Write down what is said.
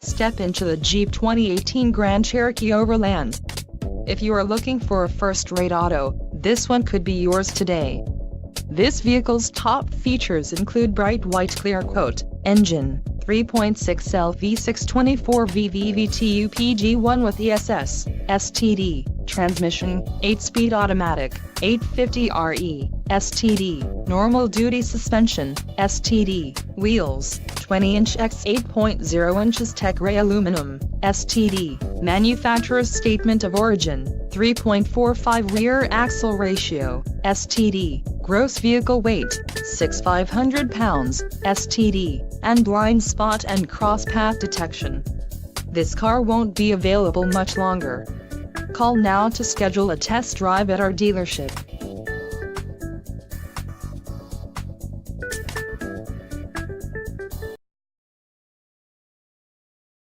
Step into the Jeep 2018 Grand Cherokee Overland. If you are looking for a first-rate auto, this one could be yours today. This vehicle's top features include bright white clear coat, engine, 3.6L V6 24V VVTU PG1 with ESS, STD, transmission, 8-speed automatic, 850RE, STD, normal duty suspension, STD, wheels, 20-inch x 8.0 inches Tech Ray aluminum, STD, manufacturer's statement of origin, 3.45 rear axle ratio, STD, gross vehicle weight, 6,500 pounds, STD, and blind spot and cross path detection. This car won't be available much longer. Call now to schedule a test drive at our dealership.